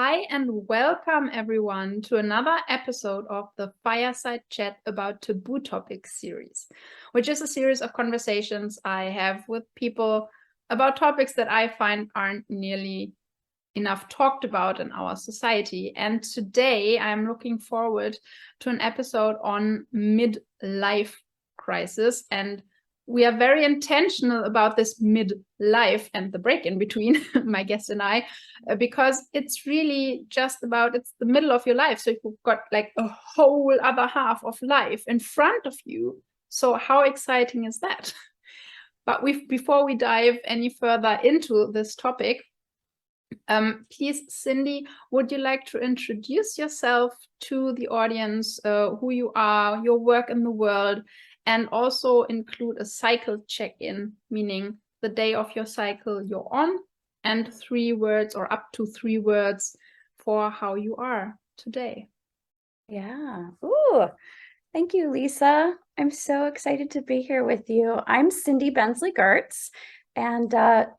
Hi and welcome everyone to another episode of the Fireside Chat about Taboo Topics series, which is a series of conversations I have with people about topics that I find aren't nearly enough talked about in our society. And today I'm looking forward to an episode on midlife crisis, and we are very intentional about this midlife and the break in between, my guest and I, because it's really just about, it's the middle of your life. So you've got like a whole other half of life in front of you. So how exciting is that? But before we dive any further into this topic, please, Cindi, would you like to introduce yourself to the audience, who you are, your work in the world, and also include a cycle check-in, meaning the day of your cycle you're on, and 3 words or up to 3 words for how you are today. Yeah. Ooh, thank you, Lisa. I'm so excited to be here with you. I'm Cindi Buenzli Gertz. And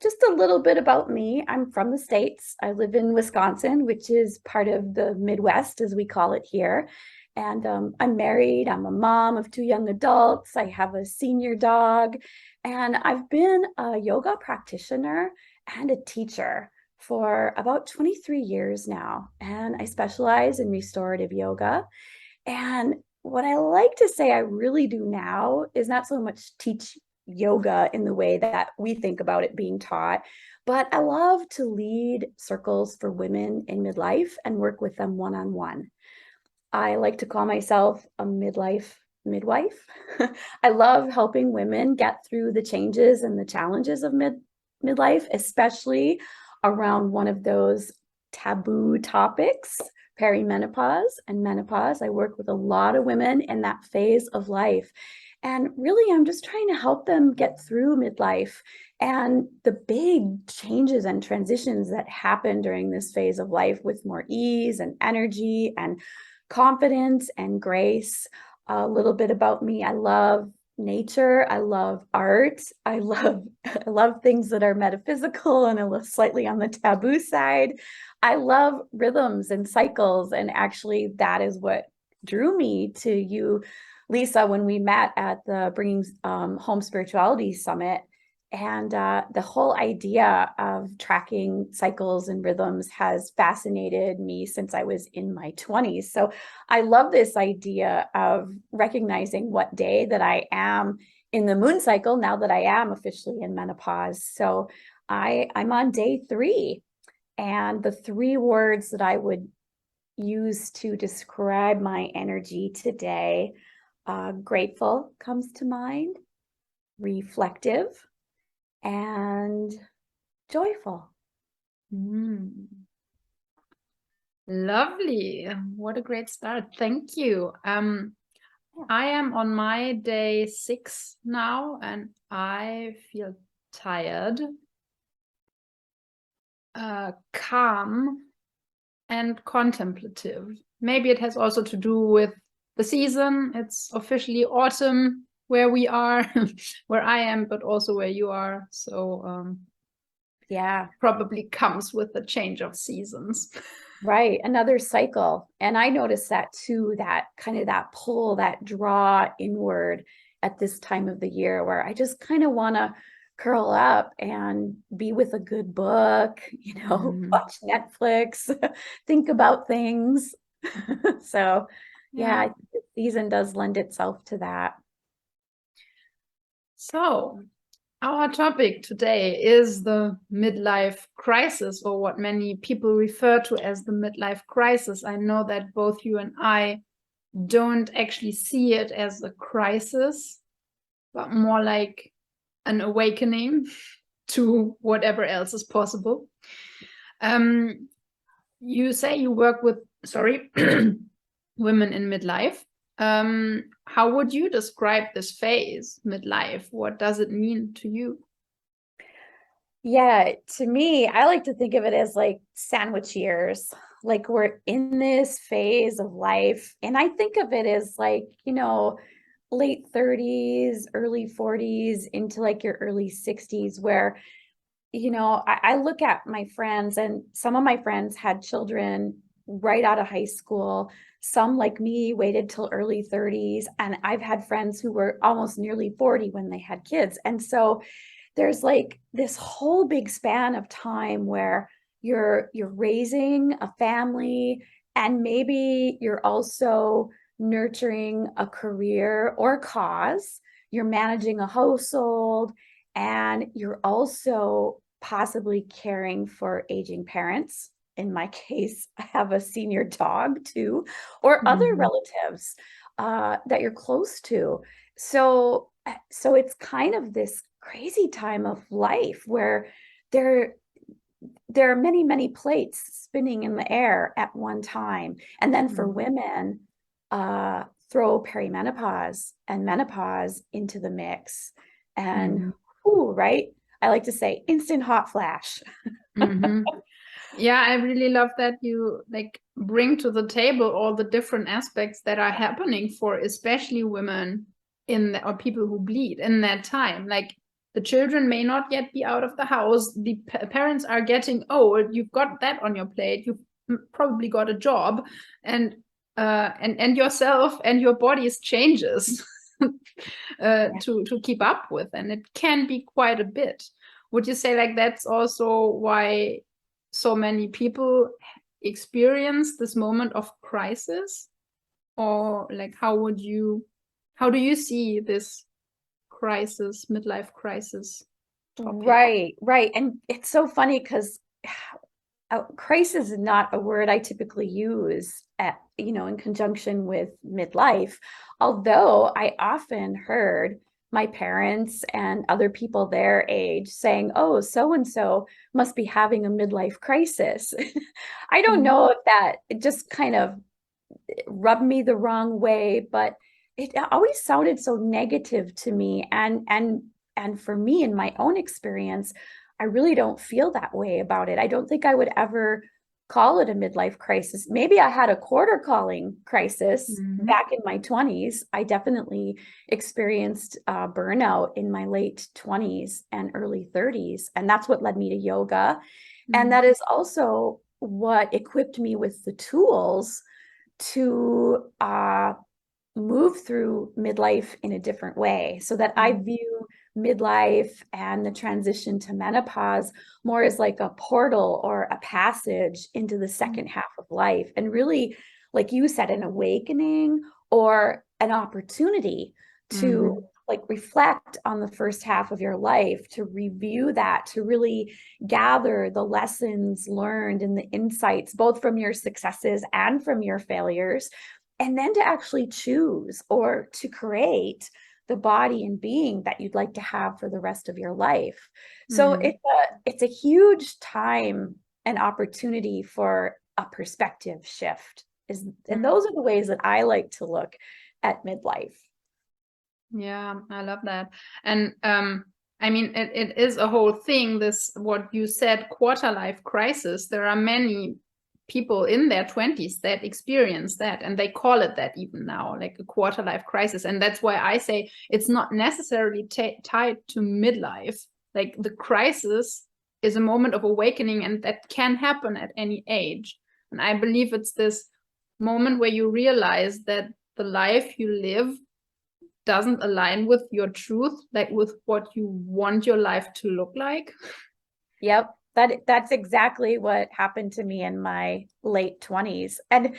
just a little bit about me. I'm from the States. I live in Wisconsin, which is part of the Midwest, as we call it here. And I'm married. I'm a mom of 2 young adults. I have a senior dog. And I've been a yoga practitioner and a teacher for about 23 years now. And I specialize in restorative yoga. And what I like to say I really do now is not so much teach yoga in the way that we think about it being taught, but I love to lead circles for women in midlife and work with them one-on-one. I like to call myself a midlife midwife. I love helping women get through the changes and the challenges of midlife, especially around one of those taboo topics, perimenopause and menopause. I work with a lot of women in that phase of life. And really, I'm just trying to help them get through midlife and the big changes and transitions that happen during this phase of life with more ease and energy and confidence and grace. A little bit about me. I love nature. I love art. I love things that are metaphysical and a little slightly on the taboo side. I love rhythms and cycles. And actually, that is what drew me to you, Lisa, when we met at the Bringing Home Spirituality Summit. And the whole idea of tracking cycles and rhythms has fascinated me since I was in my 20s. So I love this idea of recognizing what day that I am in the moon cycle now that I am officially in menopause. So I'm on day 3. And the 3 words that I would use to describe my energy today, grateful comes to mind, reflective, and joyful. Lovely. What a great start. Thank you. I am on my day 6 now, and I feel tired, calm, and contemplative. Maybe it has also to do with the season. It's officially autumn where we are, where I am, but also where you are. So yeah, probably comes with the change of seasons. right. Another cycle. And I noticed that too, that kind of that pull, that draw inward at this time of the year where I just kind of want to curl up and be with a good book, watch Netflix, think about things. So yeah, the season does lend itself to that. So our topic today is the midlife crisis, or what many people refer to as the midlife crisis. I know that both you and I don't actually see it as a crisis, but more like an awakening to whatever else is possible. You say you work with, women in midlife. How would you describe this phase, midlife? What does it mean to you? Yeah, to me, I like to think of it as like sandwich years. Like we're in this phase of life. And I think of it as like, late 30s, early 40s into like your early 60s, where I look at my friends, and some of my friends had children right out of high school. Some, like me, waited till early 30s. And I've had friends who were almost nearly 40 when they had kids. And so there's like this whole big span of time where you're raising a family, and maybe you're also nurturing a career or cause. You're managing a household, and you're also possibly caring for aging parents. In my case, I have a senior dog too, or other relatives that you're close to. So it's kind of this crazy time of life where there there are many, many plates spinning in the air at one time. And then for women, throw perimenopause and menopause into the mix. And right? I like to say instant hot flash. Yeah, I really love that you like bring to the table all the different aspects that are happening for especially women or people who bleed in that time. Like the children may not yet be out of the house. The parents are getting old. You've got that on your plate. You've probably got a job, and yourself and your body's changes to keep up with, and it can be quite a bit. Would you say like that's also why so many people experience this moment of crisis? Or like how do you see this crisis, midlife crisis topic? Right. And it's so funny because crisis is not a word I typically use in conjunction with midlife, although I often heard my parents and other people their age saying, oh, so-and-so must be having a midlife crisis. I don't know if that just kind of rubbed me the wrong way, but it always sounded so negative to me. And for me, in my own experience, I really don't feel that way about it. I don't think I would ever call it a midlife crisis. Maybe I had a quarter calling crisis back in my 20s. I definitely experienced burnout in my late 20s and early 30s. And that's what led me to yoga. And that is also what equipped me with the tools to move through midlife in a different way, so that I view midlife and the transition to menopause more as like a portal or a passage into the second half of life. And really, like you said, an awakening or an opportunity to like reflect on the first half of your life, to review that, to really gather the lessons learned and the insights, both from your successes and from your failures, and then to actually choose or to create the body and being that you'd like to have for the rest of your life. So it's a huge time and opportunity for a perspective shift. And those are the ways that I like to look at midlife. Yeah, I love that. And I mean, it is a whole thing, this, what you said, quarter life crisis. There are many people in their 20s that experience that, and they call it that even now, like a quarter life crisis. And that's why I say it's not necessarily tied to midlife. Like the crisis is a moment of awakening, and that can happen at any age. And I believe it's this moment where you realize that the life you live doesn't align with your truth, like with what you want your life to look like. Yep. That's exactly what happened to me in my late 20s. And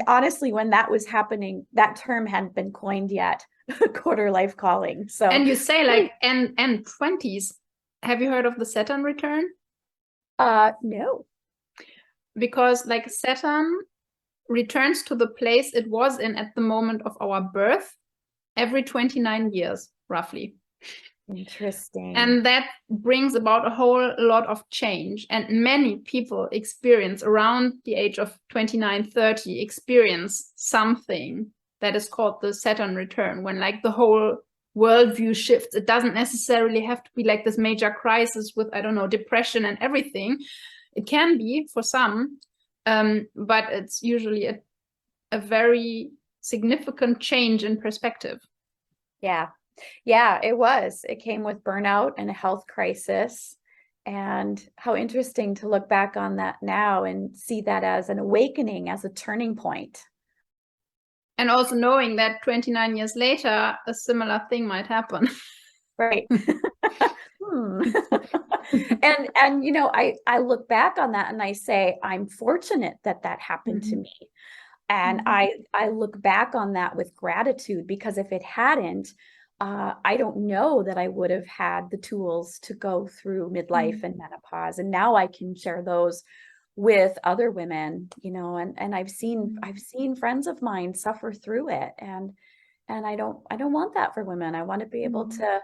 honestly, when that was happening, that term hadn't been coined yet, quarter life calling. So, and you say like and 20s. Have you heard of the Saturn return? No. Because like Saturn returns to the place it was in at the moment of our birth every 29 years, roughly. Interesting. And that brings about a whole lot of change. And many people experience around the age of 29, 30, experience something that is called the Saturn return, when like the whole worldview shifts. It doesn't necessarily have to be like this major crisis with, I don't know, depression and everything. It can be for some, but it's usually a very significant change in perspective. Yeah, it was. It came with burnout and a health crisis. And how interesting to look back on that now and see that as an awakening, as a turning point. And also knowing that 29 years later, a similar thing might happen. Right. And you know, I look back on that and I say, I'm fortunate that that happened to me. And I look back on that with gratitude, because if it hadn't, I don't know that I would have had the tools to go through midlife and menopause. And now I can share those with other women, you know, and I've seen friends of mine suffer through it. And I don't want that for women. I want to be able to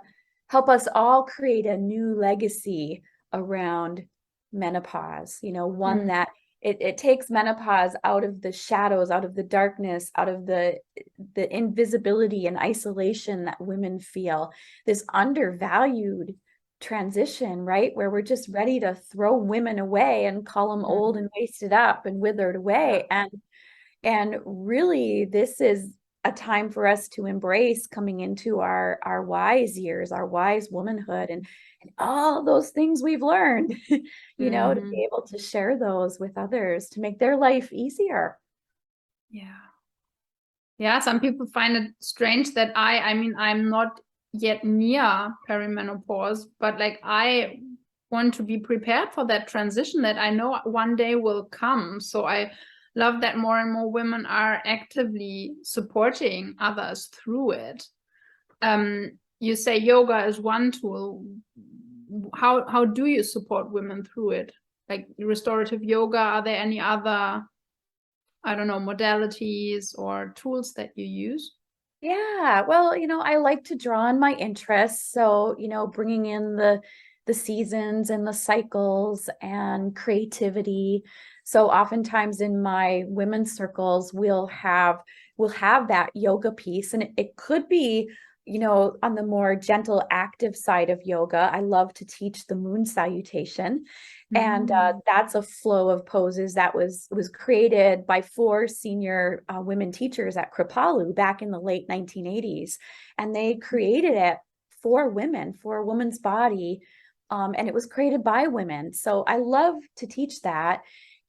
help us all create a new legacy around menopause, you know, one that it takes menopause out of the shadows, out of the darkness, out of the invisibility and isolation that women feel, this undervalued transition, right? Where we're just ready to throw women away and call them old and wasted up and withered away. And really, this is a time for us to embrace coming into our wise years, our wise womanhood, and all those things we've learned, you know, to be able to share those with others to make their life easier. Yeah, some people find it strange that I mean, I'm not yet near perimenopause, but like I want to be prepared for that transition that I know one day will come. So I love that more and more women are actively supporting others through it. You say yoga is one tool. How do you support women through it? Like restorative yoga, are there any other, I don't know, modalities or tools that you use? Yeah, well, you know, I like to draw on my interests. So, you know, bringing in the seasons and the cycles and creativity. So oftentimes in my women's circles, we'll have that yoga piece, and it could be, you know, on the more gentle, active side of yoga. I love to teach the moon salutation. And that's a flow of poses that was created by 4 senior women teachers at Kripalu back in the late 1980s. And they created it for women, for a woman's body. And it was created by women. So I love to teach that.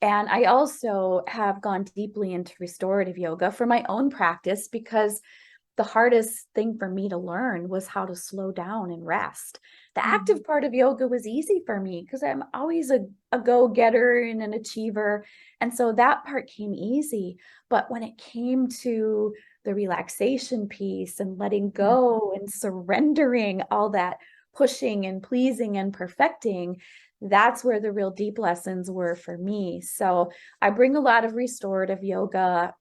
And I also have gone deeply into restorative yoga for my own practice, because the hardest thing for me to learn was how to slow down and rest. The active part of yoga was easy for me because I'm always a go-getter and an achiever. And so that part came easy. But when it came to the relaxation piece and letting go and surrendering all that pushing and pleasing and perfecting, that's where the real deep lessons were for me. So I bring a lot of restorative yoga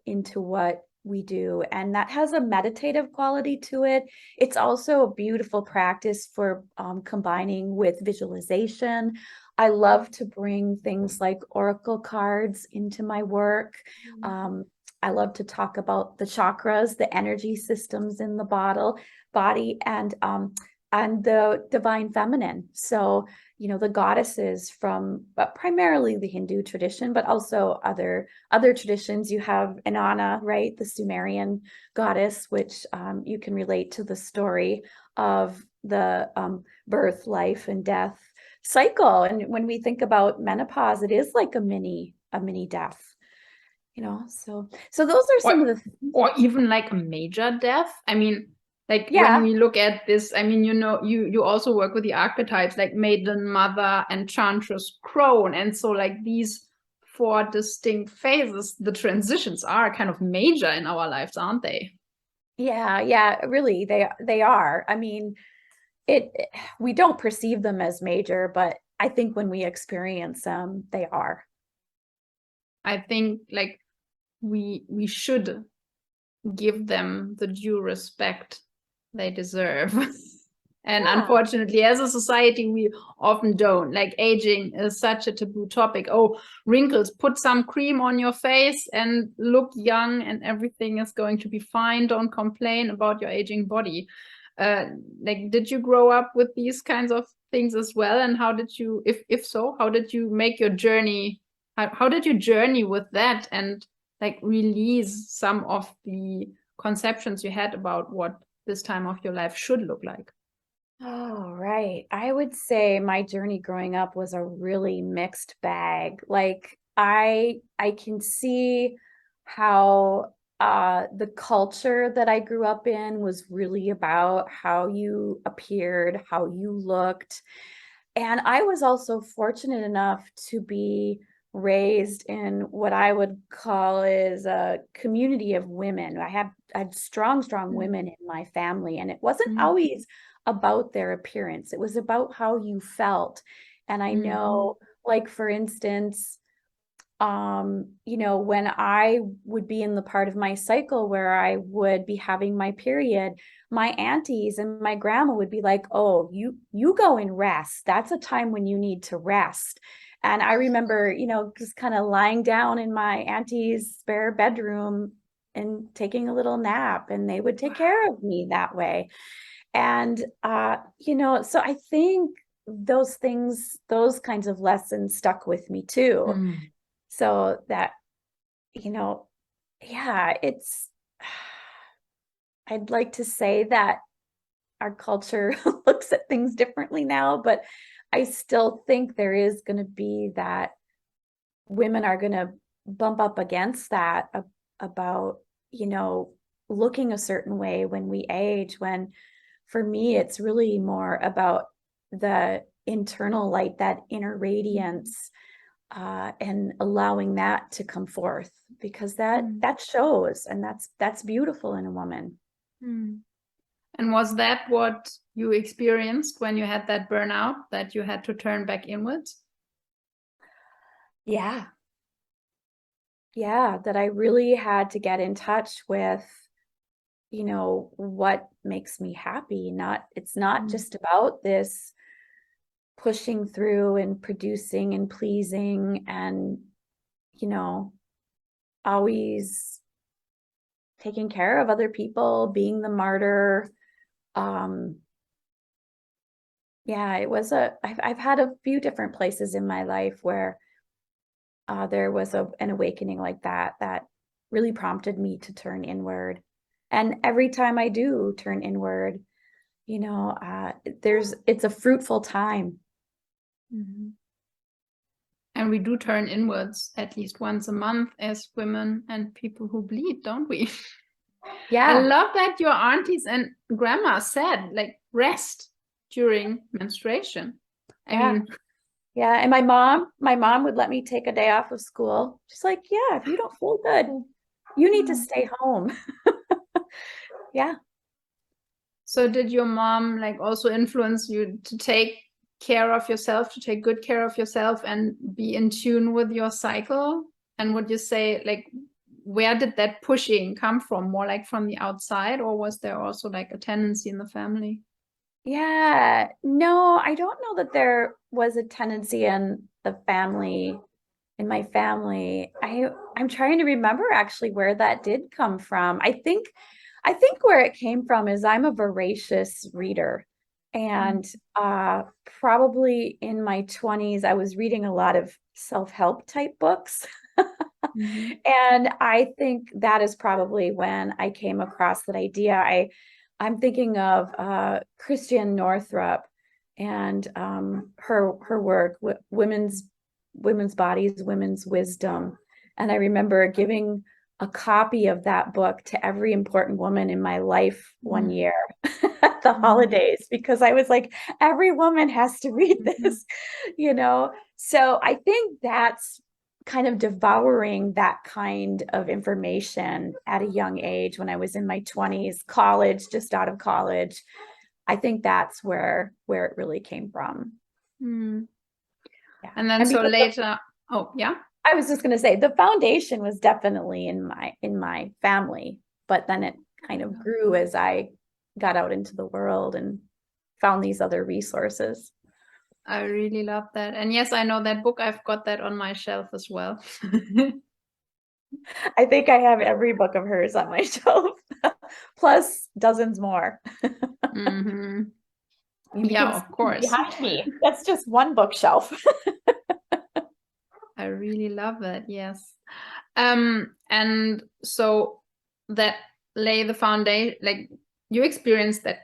into what we do, and that has a meditative quality to it. It's also a beautiful practice for combining with visualization. I love to bring things like oracle cards into my work. I love to talk about the chakras, the energy systems in the body, and the divine feminine. So, you know, the goddesses from primarily the Hindu tradition, but also other traditions. You have Inanna, right? The Sumerian goddess, which you can relate to the story of the birth, life, and death cycle. And when we think about menopause, it is like a mini death, you know. So those are some of the things. Or even like a major death. I mean, like Yeah. when we look at this, I mean, you know, you also work with the archetypes like maiden, mother, enchantress, crone. And so like these 4 distinct phases, the transitions are kind of major in our lives, aren't they? Yeah, really, they are. I mean, we don't perceive them as major, but I think when we experience them, they are. I think like we should give them the due respect they deserve. And Yeah. unfortunately, as a society, we often don't. Like aging is such a taboo topic. Oh, wrinkles, put some cream on your face and look young and everything is going to be fine. Don't complain about your aging body. Like, did you grow up with these kinds of things as well? And how did you, if so, how did you make your journey? How did you journey with that and like release some of the conceptions you had about what this time of your life should look like? Oh, right. I would say my journey growing up was a really mixed bag. Like I can see how the culture that I grew up in was really about how you appeared, how you looked. And I was also fortunate enough to be raised in what I would call is a community of women. I had strong Mm. women in my family, and it wasn't Mm. always about their appearance. It was about how you felt. And I Mm. know, like for instance, when I would be in the part of my cycle where I would be having my period, my aunties and my grandma would be like, "Oh, you go and rest. That's a time when you need to rest." And I remember, just kind of lying down in my auntie's spare bedroom and taking a little nap, and they would take care of me that way. And so I think those things, those kinds of lessons stuck with me too. Mm. So that, you know, yeah, it's, I'd like to say that our culture looks at things differently now, but I still think there is going to be that women are going to bump up against that about, you know, looking a certain way when we age, when for me, it's really more about the internal light, that inner radiance, and allowing that to come forth, because that Mm. that shows, and that's beautiful in a woman. Mm. And was that what you experienced when you had that burnout, that you had to turn back inwards? Yeah, yeah, that I really had to get in touch with, what makes me happy. It's not Mm. just about this pushing through and producing and pleasing and, you know, always taking care of other people, being the martyr. Um, yeah, I've had a few different places in my life where there was an awakening like that really prompted me to turn inward. And every time I do turn inward, it's a fruitful time. Mhm. And we do turn inwards at least once a month as women and people who bleed, don't we? I Yeah, love that your aunties and grandma said, like, rest during menstruation. I yeah, mean, yeah. And my mom would let me take a day off of school. She's like, yeah, if you don't feel good, you need to mm. stay home. Yeah. So did your mom like also influence you to take care of yourself, to take good care of yourself and be in tune with your cycle? And would you say like where did that pushing come from? More like from the outside, or was there also like a tendency in the family? Yeah. No, I don't know that there was a tendency in my family. I'm trying to remember actually where that did come from. I think where it came from is I'm a voracious reader. And probably in my 20s, I was reading a lot of self-help type books. Mm-hmm. And I think that is probably when I came across that idea. I'm thinking of Christian Northrup and her work, women's bodies, women's wisdom. And I remember giving a copy of that book to every important woman in my life one year at the Mm-hmm. holidays, because I was like, every woman has to read Mm-hmm. this, you know? So I think that's kind of devouring that kind of information at a young age when I was in my 20s, college, just out of college. I think that's where it really came from. Mm. Yeah. And then And so because later, oh yeah. I was just going to say the foundation was definitely in my family, but then it kind of grew as I got out into the world and found these other resources. I really love that. And yes, I know that book. I've got that on my shelf as well. I think I have every book of hers on my shelf, plus dozens more. Mm-hmm. You Yeah, can see of them course. behind me. That's just one bookshelf. I really love it. Yes. And so that lay the foundation, like you experienced that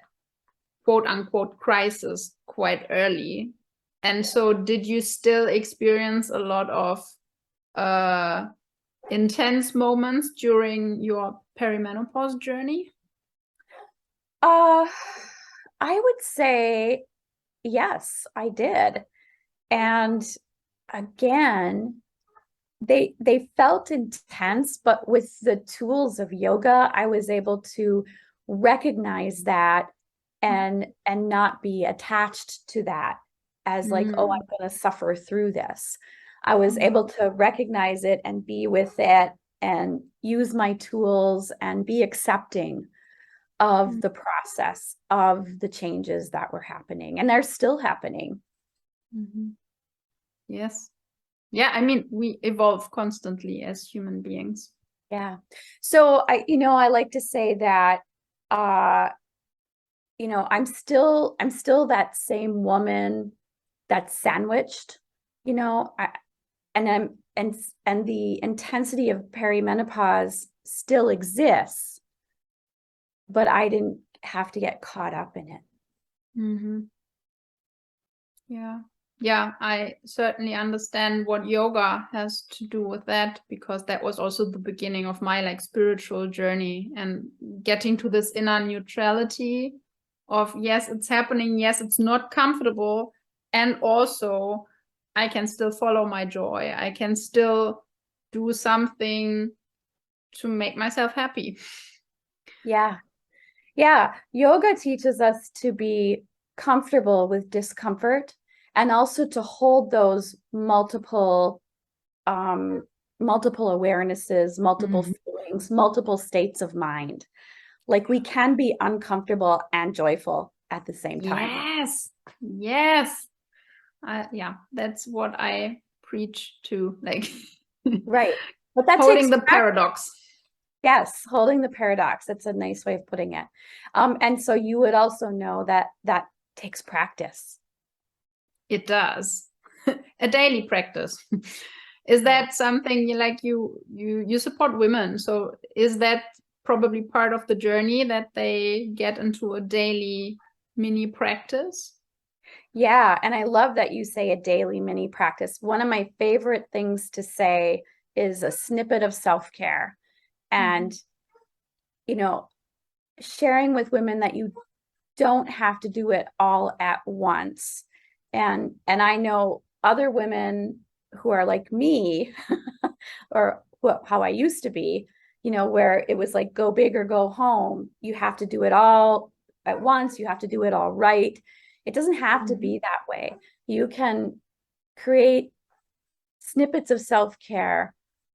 quote unquote crisis quite early. And so did you still experience a lot of intense moments during your perimenopause journey? I would say yes, I did. And again, they felt intense, but with the tools of yoga, I was able to recognize that and not be attached to that as like, oh, I'm going to suffer through this. I was able to recognize it and be with it and use my tools and be accepting of the process of the changes that were happening, and they're still happening. Yes. Yeah, I mean, we evolve constantly as human beings. Yeah. So I like to say that I'm still that same woman that's sandwiched, and the intensity of perimenopause still exists, but I didn't have to get caught up in it. Yeah, I certainly understand what yoga has to do with that, because that was also the beginning of my like spiritual journey, and getting to this inner neutrality of, yes, it's happening, yes, it's not comfortable, and also I can still follow my joy. I can still do something to make myself happy. Yeah. Yeah. Yoga teaches us to be comfortable with discomfort, and also to hold those multiple awarenesses, multiple feelings, multiple states of mind. Like, we can be uncomfortable and joyful at the same time. Yes. Yeah, that's what I preach to, like, right. But that holding takes the paradox. Yes, holding the paradox. That's a nice way of putting it. And so you would also know that takes practice. It does. A daily practice. Is that something you support women? So is that probably part of the journey, that they get into a daily mini practice? Yeah, and I love that you say a daily mini practice. One of my favorite things to say is a snippet of self-care. And sharing with women that you don't have to do it all at once. And I know other women who are like me, or how I used to be, where it was like, go big or go home. You have to do it all at once. You have to do it all right. It doesn't have to be that way. You can create snippets of self-care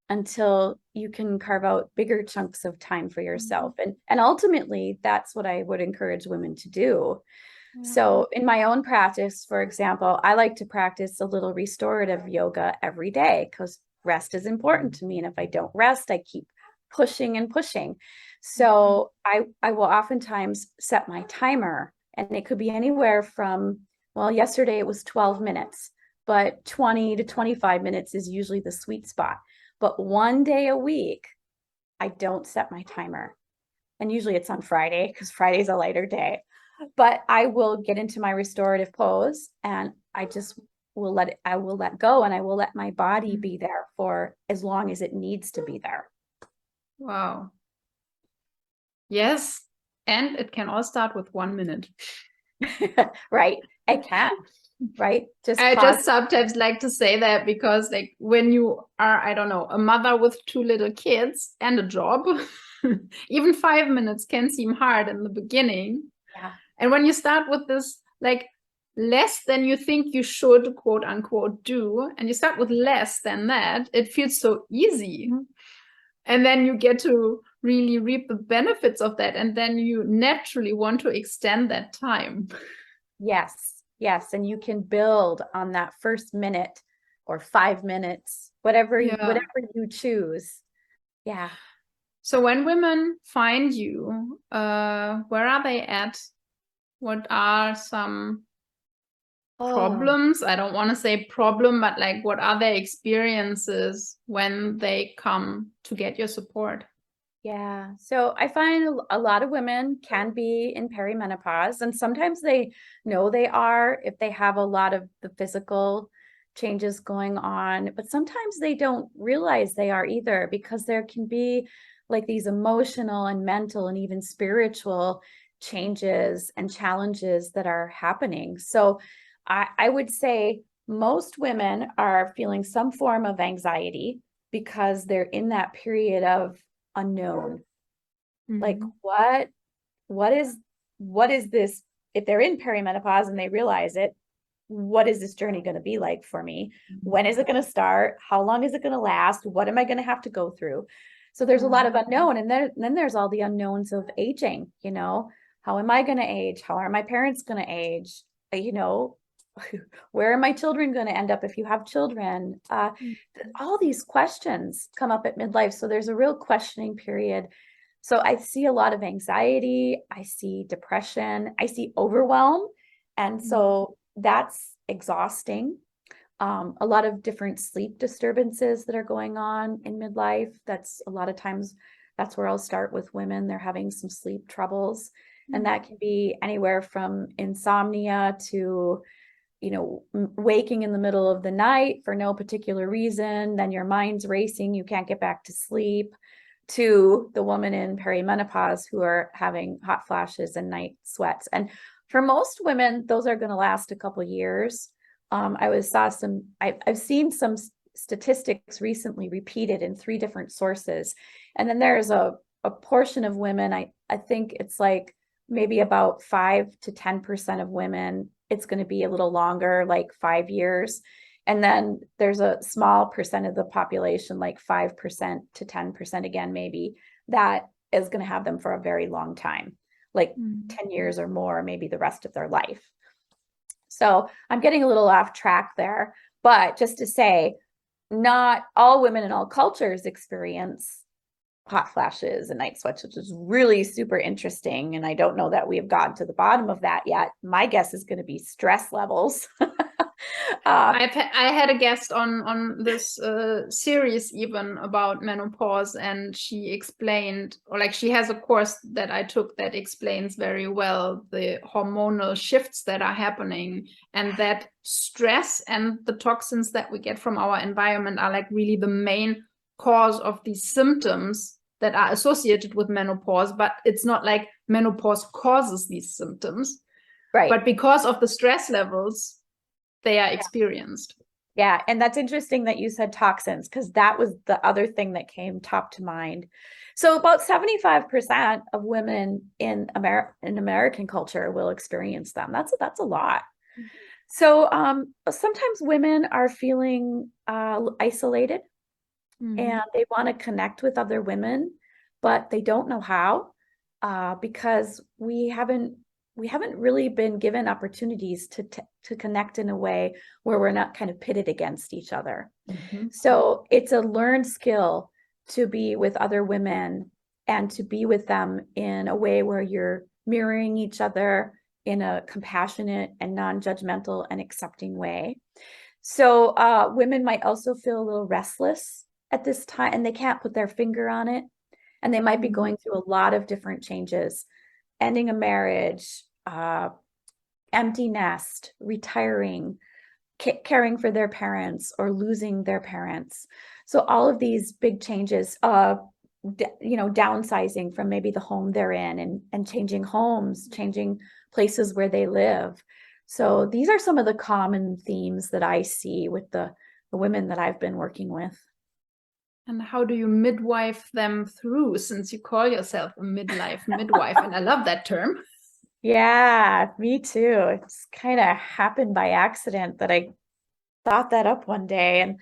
until you can carve out bigger chunks of time for yourself. And ultimately, that's what I would encourage women to do. So in my own practice, for example, I like to practice a little restorative yoga every day, because rest is important to me. And if I don't rest, I keep pushing and pushing. So I will oftentimes set my timer, and it could be anywhere from, well, yesterday it was 12 minutes, but 20 to 25 minutes is usually the sweet spot. But one day a week, I don't set my timer. And usually it's on Friday, because Friday's a lighter day. But I will get into my restorative pose, and I will let go, and I will let my body be there for as long as it needs to be there. Wow. Yes. And it can all start with 1 minute. Right. It can. Right. I just sometimes like to say that, because like when you are, I don't know, a mother with 2 little kids and a job, even 5 minutes can seem hard in the beginning. Yeah. And when you start with this, like, less than you think you should, quote unquote, do, and you start with less than that, it feels so easy. And then you get to really reap the benefits of that. And then you naturally want to extend that time. Yes. Yes. And you can build on that first minute or 5 minutes, whatever you choose. Yeah. So when women find you, where are they at? What are some problems? I don't want to say problem, but like, what are their experiences when they come to get your support? Yeah. So I find a lot of women can be in perimenopause, and sometimes they know they are if they have a lot of the physical changes going on, but sometimes they don't realize they are either, because there can be like these emotional and mental and even spiritual changes and challenges that are happening. So I would say most women are feeling some form of anxiety because they're in that period of unknown. Like Mhm. what is what is this, if they're in perimenopause and they realize it, what is this journey going to be like for me? When is it going to start? How long is it going to last? What am I going to have to go through? So there's a lot of Mhm. unknown. And then there's all the unknowns of aging, you know, how am I going to age? How are my parents going to age? You know, where are my children going to end up if you have children? All these questions come up at midlife. So there's a real questioning period. So I see a lot of anxiety, I see depression, I see overwhelm. And so that's exhausting. A lot of different sleep disturbances that are going on in midlife. That's a lot of times, that's where I'll start with women. They're having some sleep troubles. And that can be anywhere from insomnia to, you know, waking in the middle of the night for no particular reason, then your mind's racing, you can't get back to sleep, to the woman in perimenopause who are having hot flashes and night sweats. And for most women, those are going to last a couple of years. I've seen some statistics recently repeated in 3 different sources. And then there's a portion of women, I think it's like maybe about 5 to 10% of women, it's going to be a little longer, like 5 years. And then there's a small percent of the population, like 5% to 10% again, maybe, that is going to have them for a very long time, like 10 years or more, maybe the rest of their life. So I'm getting a little off track there, but just to say, not all women in all cultures experience hot flashes and night sweats, which is really super interesting. And I don't know that we have gotten to the bottom of that yet. My guess is going to be stress levels. I had a guest on this series even about menopause, and she explained, or like she has a course that I took that explains very well the hormonal shifts that are happening, and that stress and the toxins that we get from our environment are like really the main cause of these symptoms that are associated with menopause. But it's not like menopause causes these symptoms, Right. but because of the stress levels they are experienced. Yeah. And that's interesting that you said toxins, because that was the other thing that came top to mind. So about 75% of women in American culture will experience them. That's a lot. So sometimes women are feeling isolated, and they want to connect with other women, but they don't know how, because we haven't really been given opportunities to connect in a way where we're not kind of pitted against each other. So it's a learned skill to be with other women and to be with them in a way where you're mirroring each other in a compassionate and non-judgmental and accepting way. So women might also feel a little restless at this time, and they can't put their finger on it. And they might be going through a lot of different changes, ending a marriage, empty nest, retiring, caring for their parents, or losing their parents. So all of these big changes, downsizing from maybe the home they're in, and changing homes, changing places where they live. So these are some of the common themes that I see with the women that I've been working with. And how do you midwife them through, since you call yourself a midlife midwife? And I love that term. Yeah, me too. It's kind of happened by accident that I thought that up one day. And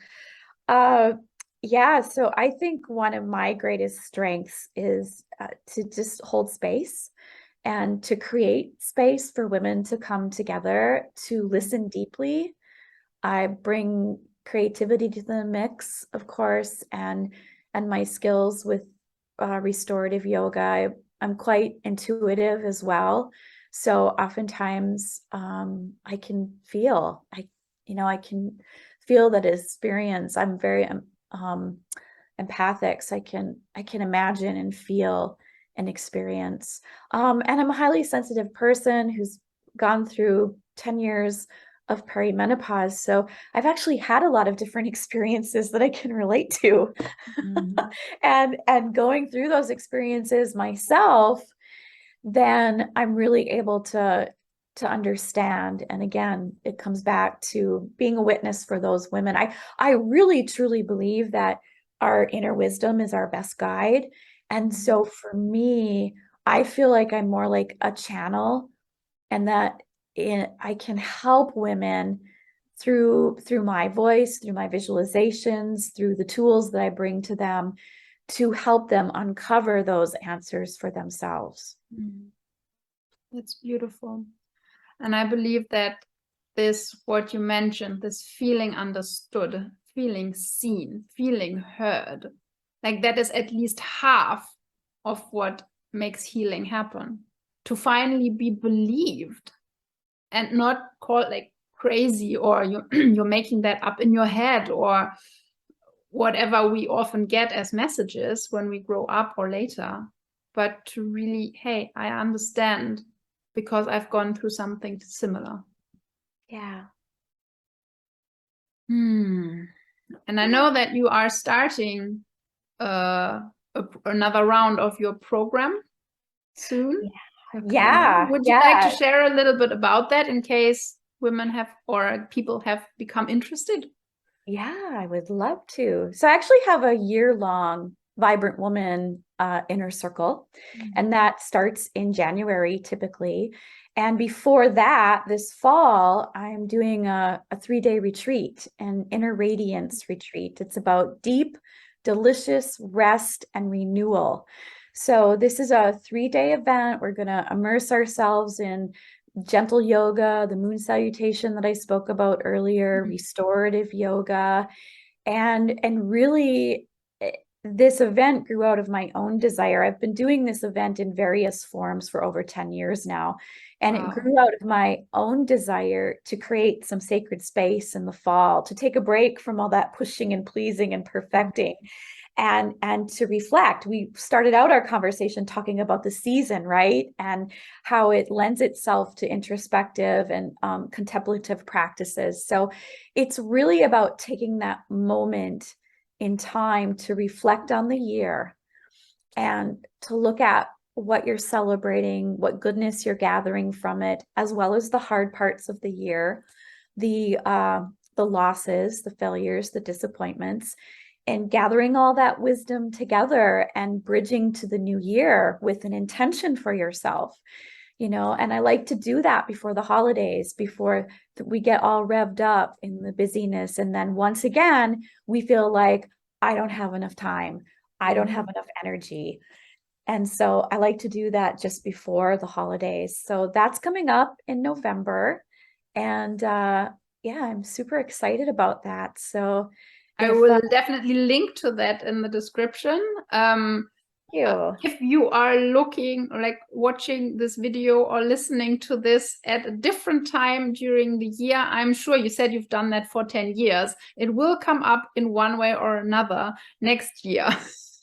yeah, so I think one of my greatest strengths is to just hold space and to create space for women to come together, to listen deeply. I bring creativity to the mix, of course, and my skills with restorative yoga. I'm quite intuitive as well. So oftentimes I can feel, I can feel that experience. I'm very empathic, so I can imagine and feel and experience. And I'm a highly sensitive person who's gone through 10 years of perimenopause. So I've actually had a lot of different experiences that I can relate to. And going through those experiences myself, then I'm really able to understand. And again, it comes back to being a witness for those women. I really truly believe that our inner wisdom is our best guide. And so for me, I feel like I'm more like a channel, and that I can help women through my voice, through my visualizations, through the tools that I bring to them, to help them uncover those answers for themselves. That's beautiful. And I believe that this, what you mentioned, this feeling understood, feeling seen, feeling heard, like that is at least half of what makes healing happen. To finally be believed and not called like crazy, or you're making that up in your head, or whatever we often get as messages when we grow up or later, but to really, hey, I understand because I've gone through something similar. Yeah. And I know that you are starting another round of your program soon. Yeah. Would you like to share a little bit about that in case women have or people have become interested? Yeah, I would love to. So I actually have a year-long Vibrant Woman inner circle, and that starts in January typically. And before that, this fall, I'm doing a 3-day retreat, an Inner Radiance Retreat. It's about deep, delicious rest and renewal. So this is a 3-day event. We're going to immerse ourselves in gentle yoga, the moon salutation that I spoke about earlier, restorative yoga, and really this event grew out of my own desire. I've been doing this event in various forms for over 10 years now, and it grew out of my own desire to create some sacred space in the fall, to take a break from all that pushing and pleasing and perfecting, and to reflect. We started out our conversation talking about the season, right? And how it lends itself to introspective and contemplative practices. So it's really about taking that moment in time to reflect on the year and to look at what you're celebrating, what goodness you're gathering from it, as well as the hard parts of the year, the losses, the failures, the disappointments, and gathering all that wisdom together and bridging to the new year with an intention for yourself. And I like to do that before the holidays, before we get all revved up in the busyness. And then once again, we feel like, I don't have enough time. I don't have enough energy. And so I like to do that just before the holidays. So that's coming up in November. And I'm super excited about that. So I will definitely link to that in the description. If you are looking or like watching this video or listening to this at a different time during the year, I'm sure you said you've done that for 10 years. It will come up in one way or another next year.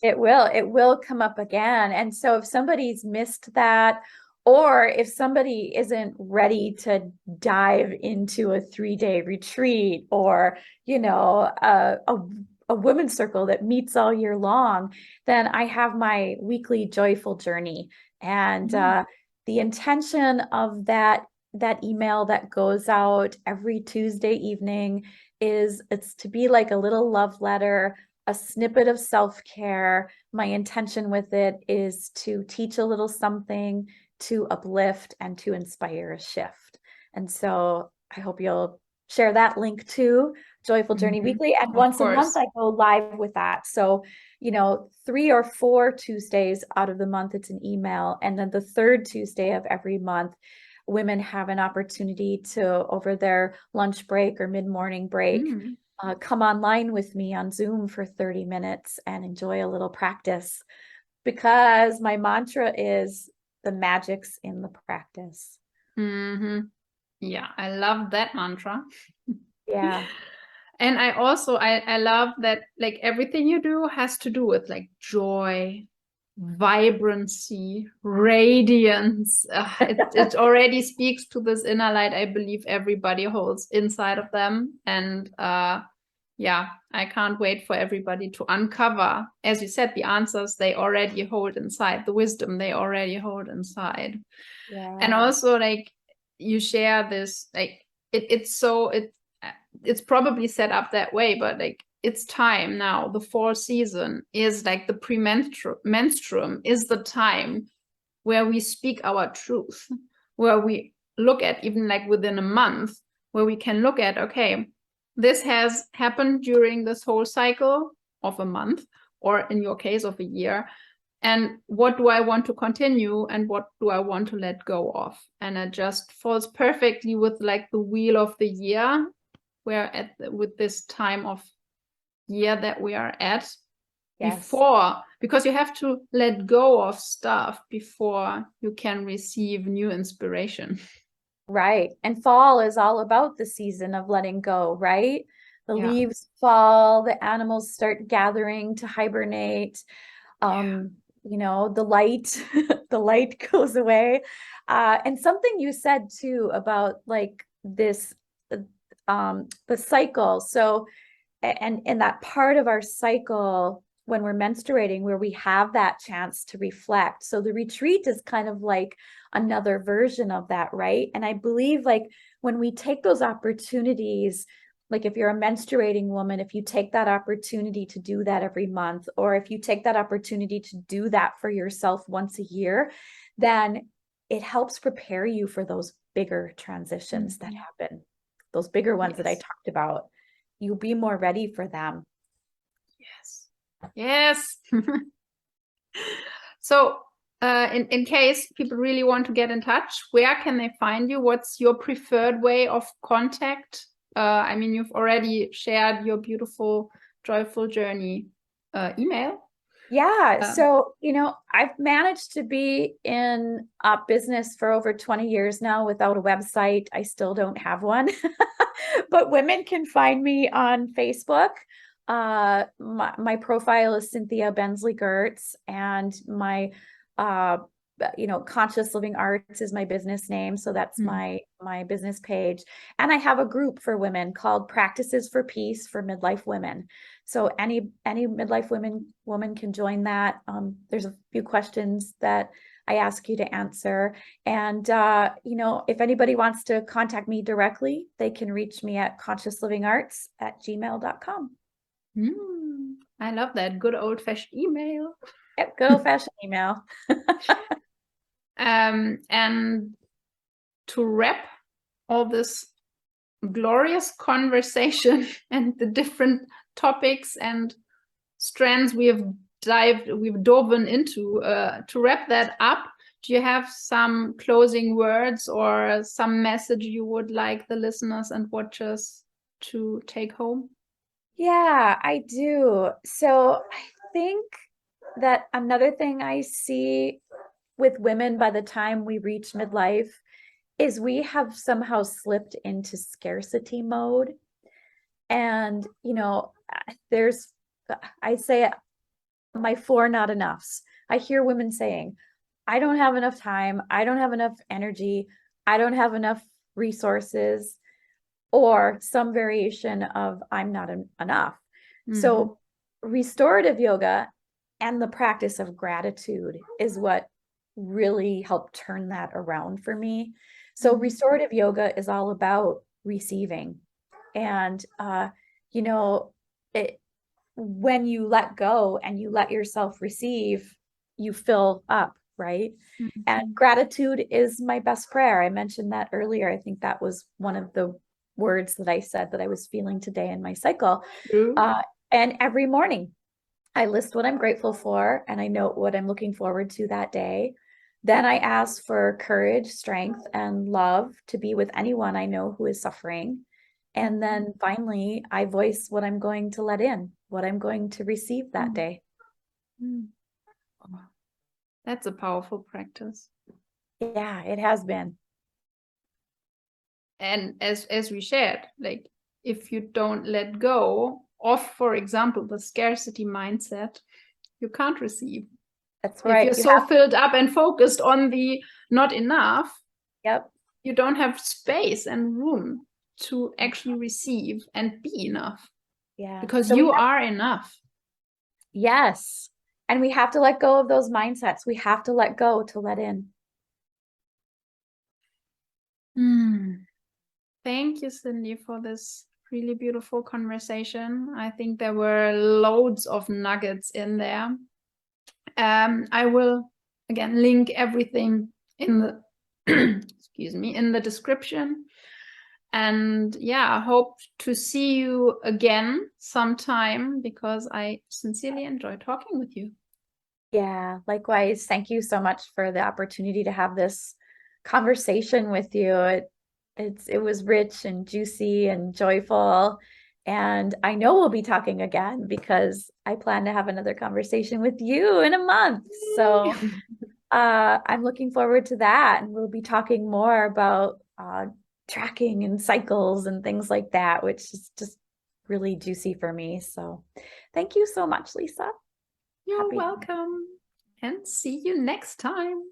It will come up again. And so if somebody's missed that, or if somebody isn't ready to dive into a 3-day retreat, or, a women's circle that meets all year long, then I have my weekly joyful journey. And the intention of that email that goes out every Tuesday evening it's to be like a little love letter, a snippet of self-care. My intention with it is to teach a little something, to uplift, and to inspire a shift. And so I hope you'll share that link too, Joyful Journey Weekly. And once a month I go live with that. So, 3 or 4 Tuesdays out of the month, it's an email. And then the third Tuesday of every month, women have an opportunity to, over their lunch break or mid-morning break, come online with me on Zoom for 30 minutes and enjoy a little practice, because my mantra is the magic's in the practice. Yeah, I love that mantra. Yeah. And I love that, like, everything you do has to do with like joy, vibrancy, radiance. It already speaks to this inner light I believe everybody holds inside of them. And yeah, I can't wait for everybody to uncover, as you said, the answers they already hold inside, the wisdom they already hold inside. Yeah. And also, like, you share this, like, it's probably set up that way, but like, it's time now. The fall season is like the menstruum is the time where we speak our truth, where we look at, even like within a month, where we can look at, okay, this has happened during this whole cycle of a month, or in your case of a year. And what do I want to continue, and what do I want to let go of? And it just falls perfectly with like the wheel of the year, where with this time of year that we are at. Yes. Before, because you have to let go of stuff before you can receive new inspiration. Right. And fall is all about the season of letting go, right? The leaves fall, the animals start gathering to hibernate. You know, the light, the light goes away. And something you said too about like this, the cycle. So, and that part of our cycle when we're menstruating, where we have that chance to reflect. So the retreat is kind of like another version of that, right? And I believe like when we take those opportunities, like if you're a menstruating woman, if you take that opportunity to do that every month, or if you take that opportunity to do that for yourself once a year, then it helps prepare you for those bigger transitions that happen, those bigger ones that I talked about. You'll be more ready for them. Yes. So in case people really want to get in touch, where can they find you? What's your preferred way of contact? I mean, you've already shared your beautiful, joyful journey email. Yeah. So, you know, I've managed to be in business for over 20 years now without a website. I still don't have one, but women can find me on Facebook. My profile is Cynthia Buenzli Gertz, and my you know, Conscious Living Arts is my business name, so that's my business page. And I have a group for women called Practices for Peace for Midlife Women. So any midlife woman can join that. There's a few questions that I ask you to answer. And you know, if anybody wants to contact me directly, they can reach me at consciouslivingarts@gmail.com. I love that. Good old-fashioned email. Yep, good old-fashioned email. And to wrap all this glorious conversation and the different topics and strands we've dove into, to wrap that up, do you have some closing words or some message you would like the listeners and watchers to take home? Yeah, I do. So I think that another thing I see with women by the time we reach midlife is we have somehow slipped into scarcity mode. And, you know, I say my 4 not enoughs. I hear women saying, I don't have enough time. I don't have enough energy. I don't have enough resources, or some variation of I'm not enough. So restorative yoga and the practice of gratitude is what really helped turn that around for me. So restorative yoga is all about receiving. And, you know, when you let go and you let yourself receive, you fill up, right? And gratitude is my best prayer. I mentioned that earlier. I think that was one of the words that I said that I was feeling today in my cycle. And every morning I list what I'm grateful for, and I note what I'm looking forward to that day. Then I ask for courage, strength, and love to be with anyone I know who is suffering. And then finally, I voice what I'm going to let in, what I'm going to receive that day. That's a powerful practice. Yeah, it has been. And as we shared, like, if you don't let go of, for example, the scarcity mindset, you can't receive. That's right. If you're filled up and focused on the not enough, yep, you don't have space and room to actually receive and be enough. Yeah. Because so you are enough. Yes. And we have to let go of those mindsets. We have to let go to let in. Thank you, Cindi, for this really beautiful conversation. I think there were loads of nuggets in there. I will again link everything in the excuse me, in the description. And yeah, I hope to see you again sometime, because I sincerely enjoy talking with you. Yeah, likewise. Thank you so much for the opportunity to have this conversation with you. It was rich and juicy and joyful. And I know we'll be talking again, because I plan to have another conversation with you in a month. So I'm looking forward to that. And we'll be talking more about tracking and cycles and things like that, which is just really juicy for me. So thank you so much, Lisa. You're welcome. And see you next time.